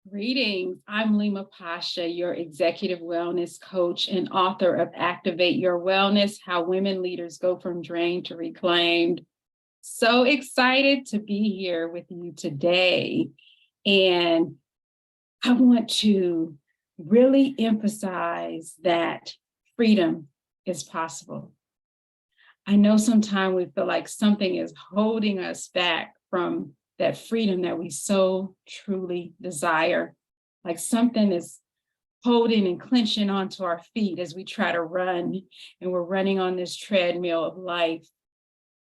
Greetings. I'm Leema Pasha, your executive wellness coach and author of Activate Your Wellness, How Women Leaders Go From Drained to Reclaimed. So excited to be here with you today. And I want to really emphasize that freedom is possible. I know sometimes we feel like something is holding us back from that freedom that we so truly desire. Like something is holding and clenching onto our feet as we try to run, and we're running on this treadmill of life.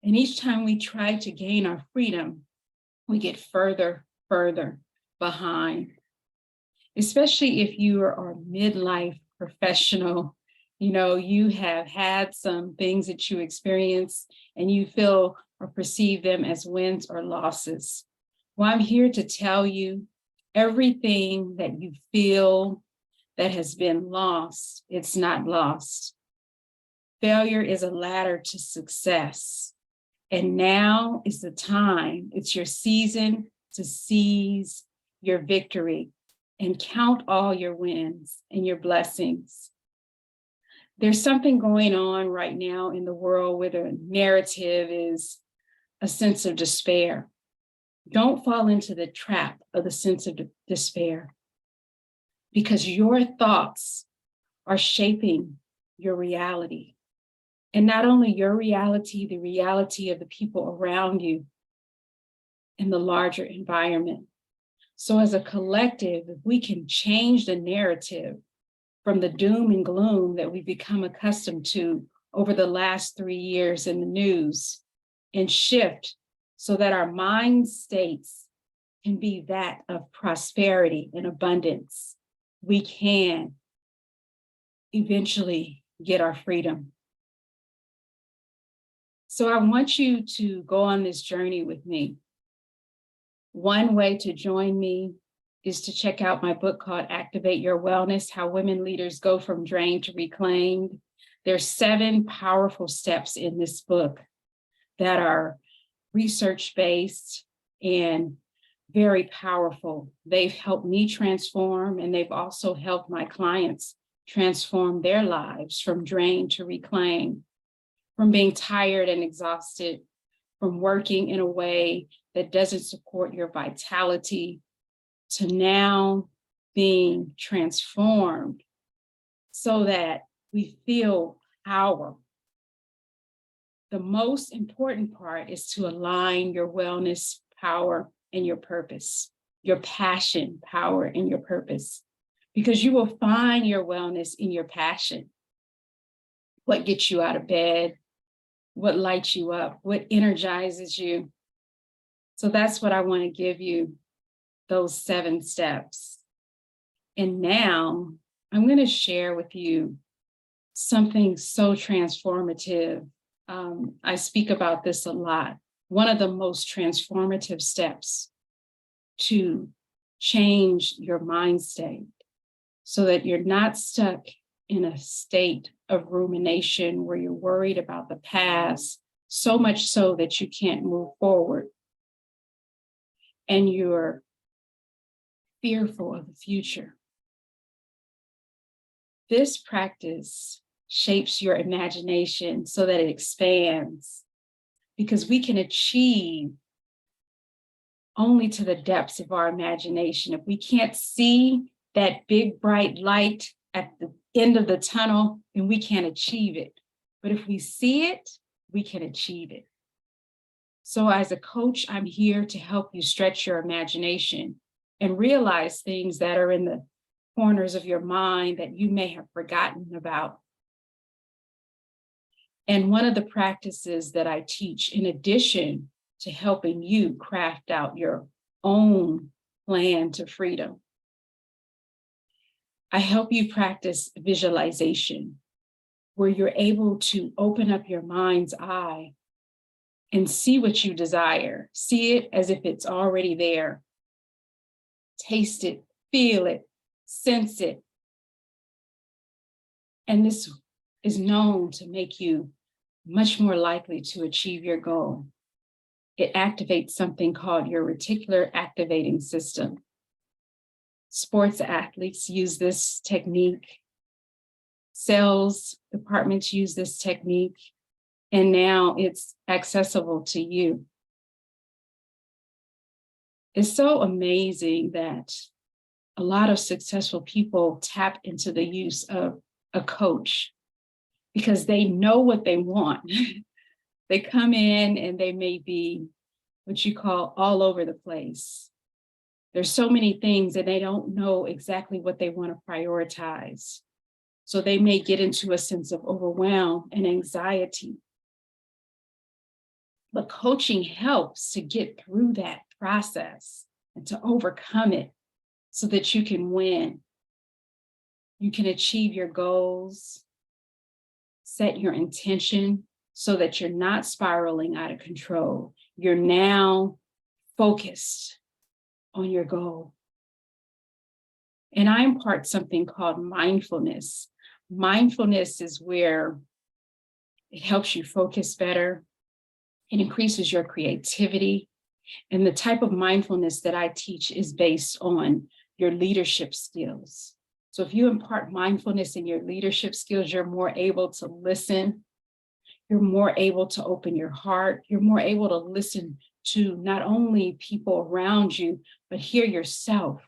And each time we try to gain our freedom, we get further behind, especially if you are a midlife professional. You have had some things that you experience and you feel or perceive them as wins or losses. Well, I'm here to tell you everything that you feel that has been lost, it's not lost. Failure is a ladder to success. And now is the time, it's your season to seize your victory and count all your wins and your blessings. There's something going on right now in the world where the narrative is a sense of despair. Don't fall into the trap of the sense of despair, because your thoughts are shaping your reality. And not only your reality, the reality of the people around you in the larger environment. So as a collective, if we can change the narrative from the doom and gloom that we've become accustomed to over the last 3 years in the news, and shift so that our mind states can be that of prosperity and abundance, we can eventually get our freedom. So I want you to go on this journey with me. One way to join me is to check out my book called Activate Your Wellness, How Women Leaders Go From Drained to Reclaimed. There's 7 powerful steps in this book that are research-based and very powerful. They've helped me transform, and they've also helped my clients transform their lives from drained to reclaim, from being tired and exhausted, from working in a way that doesn't support your vitality, to now being transformed so that we feel power. The most important part is to align your wellness, power, and your purpose, your passion, power, and your purpose, because you will find your wellness in your passion. What gets you out of bed, what lights you up, what energizes you. So that's what I want to give you, those 7 steps. And now I'm going to share with you something so transformative. I speak about this a lot. One of the most transformative steps to change your mind state so that you're not stuck in a state of rumination where you're worried about the past, so much so that you can't move forward and you're fearful of the future. This practice shapes your imagination so that it expands, because we can achieve only to the depths of our imagination. If we can't see that big bright light at the end of the tunnel, then we can't achieve it. But if we see it, we can achieve it. So as a coach, I'm here to help you stretch your imagination and realize things that are in the corners of your mind that you may have forgotten about. And one of the practices that I teach, in addition to helping you craft out your own plan to freedom, I help you practice visualization, where you're able to open up your mind's eye and see what you desire. See it as if it's already there. Taste it, feel it, sense it. And this is known to make you much more likely to achieve your goal. It activates something called your reticular activating system. Sports athletes use this technique. Sales departments use this technique. And now it's accessible to you. It's so amazing that a lot of successful people tap into the use of a coach because they know what they want. They come in and they may be what you call all over the place. There's so many things and they don't know exactly what they want to prioritize. So they may get into a sense of overwhelm and anxiety. But coaching helps to get through that process and to overcome it so that you can win. You can achieve your goals, set your intention so that you're not spiraling out of control. You're now focused on your goal. And I impart something called mindfulness. Mindfulness is where it helps you focus better. It increases your creativity. And the type of mindfulness that I teach is based on your leadership skills. So if you impart mindfulness in your leadership skills, you're more able to listen. You're more able to open your heart. You're more able to listen to not only people around you, but hear yourself.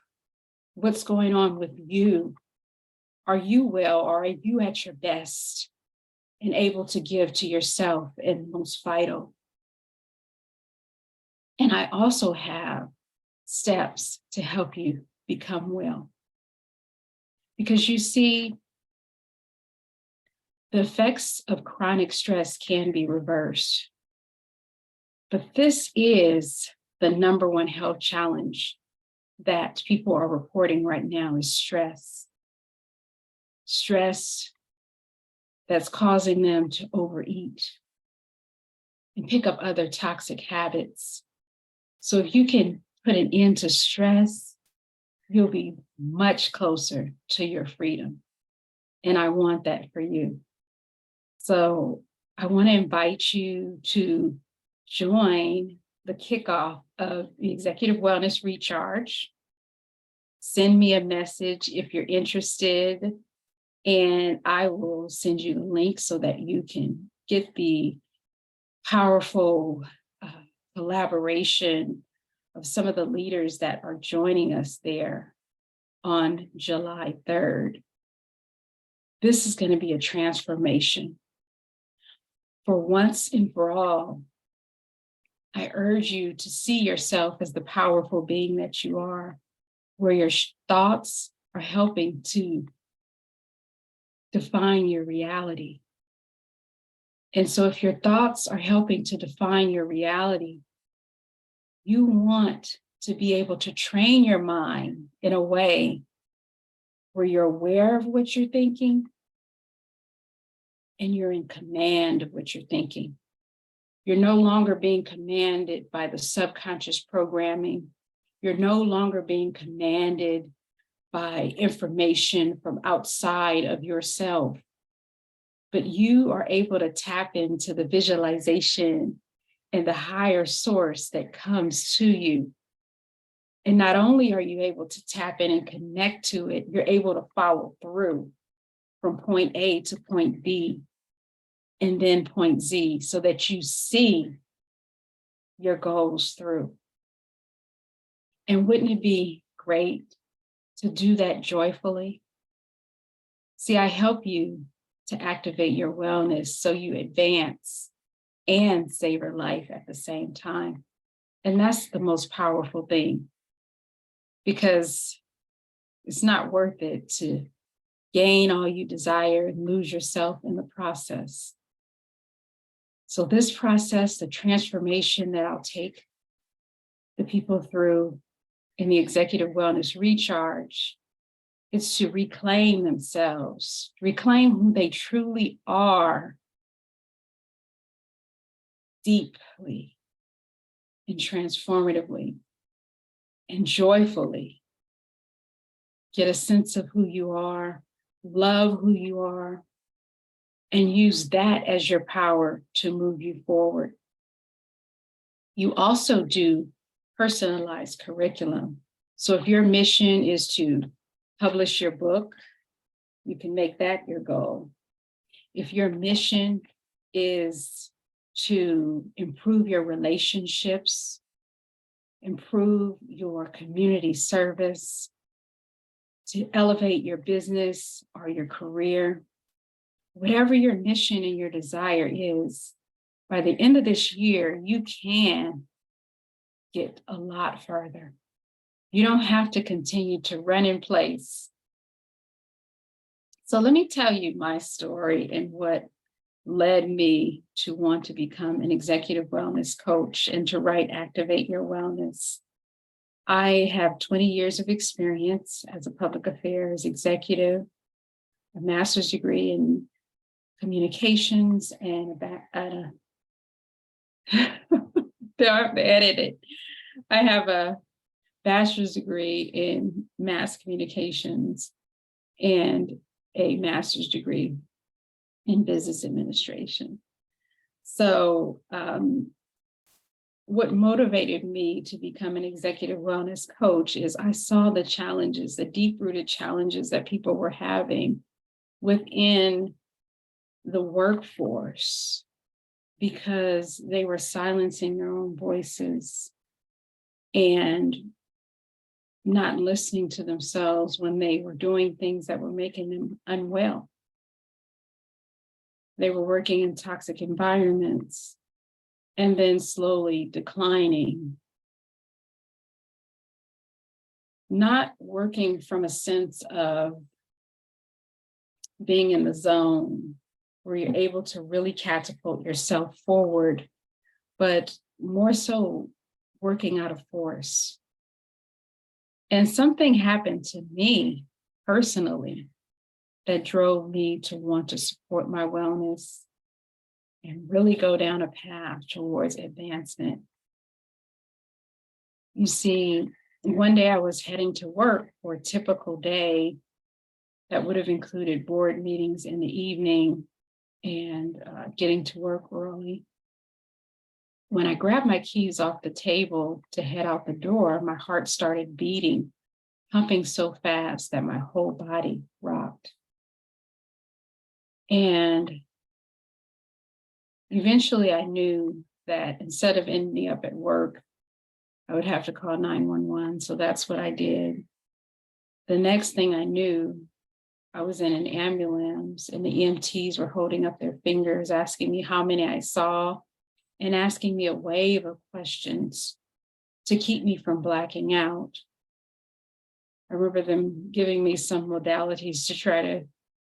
What's going on with you? Are you well? Or are you at your best and able to give to yourself and most vital? And I also have steps to help you become well. Because you see, the effects of chronic stress can be reversed. But this is the number one health challenge that people are reporting right now is stress. Stress that's causing them to overeat and pick up other toxic habits. So if you can put an end to stress, you'll be much closer to your freedom. And I want that for you. So I want to invite you to join the kickoff of the Executive Wellness Recharge. Send me a message if you're interested, and I will send you the link so that you can get the powerful collaboration of some of the leaders that are joining us there on July 3rd. This is going to be a transformation. For once and for all, I urge you to see yourself as the powerful being that you are, where your thoughts are helping to define your reality. And so if your thoughts are helping to define your reality, you want to be able to train your mind in a way where you're aware of what you're thinking and you're in command of what you're thinking. You're no longer being commanded by the subconscious programming. You're no longer being commanded by information from outside of yourself, but you are able to tap into the visualization and the higher source that comes to you. And not only are you able to tap in and connect to it, you're able to follow through from point A to point B and then point Z so that you see your goals through. And wouldn't it be great to do that joyfully? See, I help you to activate your wellness so you advance and savor life at the same time. And that's the most powerful thing, because it's not worth it to gain all you desire and lose yourself in the process. So this process, the transformation that I'll take the people through in the Executive Wellness Recharge, is to reclaim themselves, reclaim who they truly are deeply and transformatively and joyfully. Get a sense of who you are, love who you are, and use that as your power to move you forward. You also do personalized curriculum So if your mission is to publish your book, you can make that your goal. If your mission is to improve your relationships, improve your community service, to elevate your business or your career, whatever your mission and your desire is, by the end of this year, you can get a lot further. You don't have to continue to run in place. So let me tell you my story and what led me to want to become an executive wellness coach and to write Activate Your Wellness. I have 20 years of experience as a public affairs executive, a master's degree in communications, and I've edited. I have a bachelor's degree in mass communications and a master's degree in business administration. So what motivated me to become an executive wellness coach is I saw the challenges, the deep-rooted challenges that people were having within the workforce because they were silencing their own voices and not listening to themselves when they were doing things that were making them unwell. They were working in toxic environments and then slowly declining. Not working from a sense of being in the zone where you're able to really catapult yourself forward, but more so working out of force. And something happened to me personally that drove me to want to support my wellness and really go down a path towards advancement. You see, one day I was heading to work for a typical day that would have included board meetings in the evening and getting to work early. When I grabbed my keys off the table to head out the door, my heart started beating, pumping so fast that my whole body rocked. And eventually I knew that instead of ending up at work, I would have to call 911. So that's what I did. The next thing I knew, I was in an ambulance and the EMTs were holding up their fingers, asking me how many I saw and asking me a wave of questions to keep me from blacking out. I remember them giving me some modalities to try to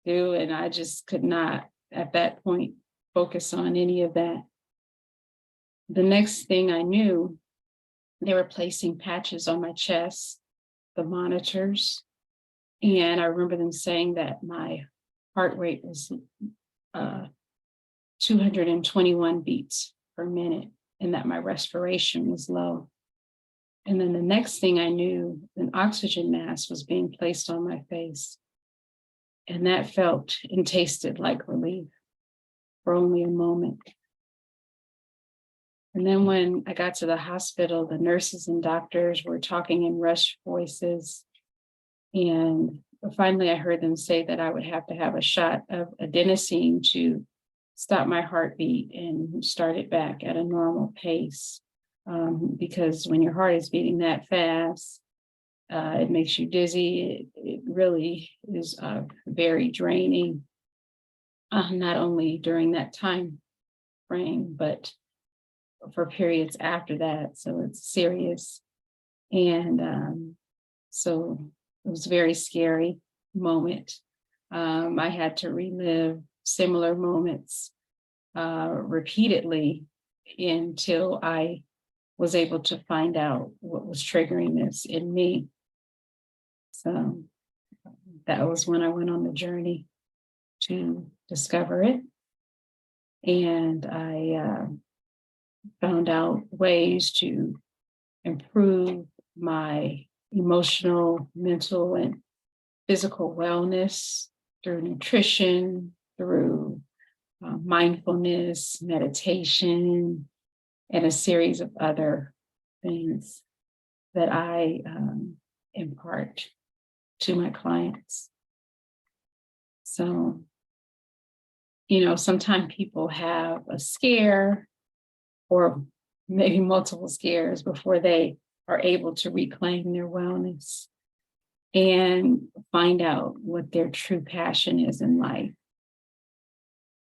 do, and I just could not, at that point, focus on any of that. The next thing I knew, they were placing patches on my chest, the monitors, and I remember them saying that my heart rate was 221 beats per minute and that my respiration was low. And then the next thing I knew, an oxygen mask was being placed on my face. And that felt and tasted like relief for only a moment. And then when I got to the hospital, the nurses and doctors were talking in rushed voices. And finally, I heard them say that I would have to have a shot of adenosine to stop my heartbeat and start it back at a normal pace. Because when your heart is beating that fast, it makes you dizzy. It really is very draining, not only during that time frame, but for periods after that. So it's serious. And so it was a very scary moment. I had to relive similar moments repeatedly until I was able to find out what was triggering this in me. So that was when I went on the journey to discover it. And I found out ways to improve my emotional, mental, and physical wellness through nutrition, through mindfulness, meditation, and a series of other things that I impart to my clients. So, sometimes people have a scare or maybe multiple scares before they are able to reclaim their wellness and find out what their true passion is in life.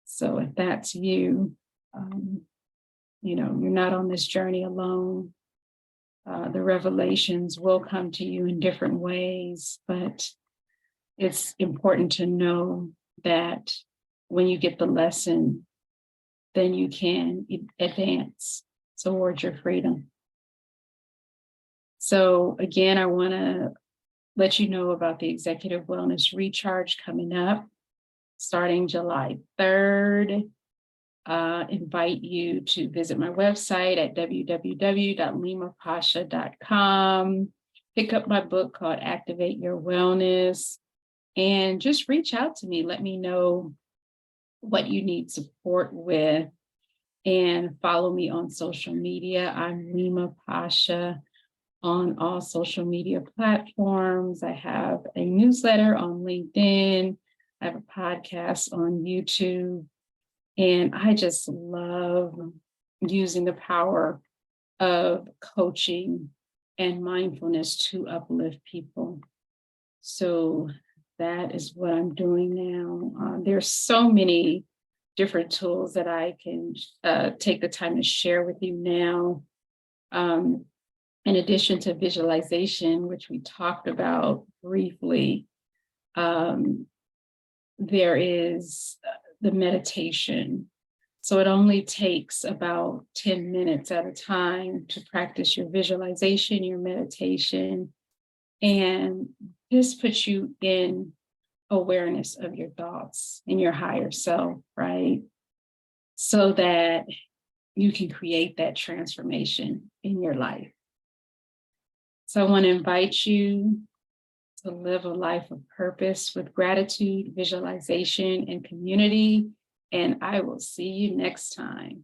So if that's you, you're not on this journey alone. The revelations will come to you in different ways, but it's important to know that when you get the lesson, then you can advance towards your freedom. So again, I want to let you know about the Executive Wellness Recharge coming up starting July 3rd. Invite you to visit my website at www.leemapasha.com. Pick up my book called Activate Your Wellness and just reach out to me. Let me know what you need support with and follow me on social media. I'm Leema Pasha on all social media platforms. I have a newsletter on LinkedIn. I have a podcast on YouTube. And I just love using the power of coaching and mindfulness to uplift people. So that is what I'm doing now. There's so many different tools that I can take the time to share with you now. In addition to visualization, which we talked about briefly, there is the meditation. So it only takes about 10 minutes at a time to practice your visualization, your meditation, and this puts you in awareness of your thoughts and your higher self, right? So that you can create that transformation in your life. So I want to invite you to live a life of purpose with gratitude, visualization, and community. And I will see you next time.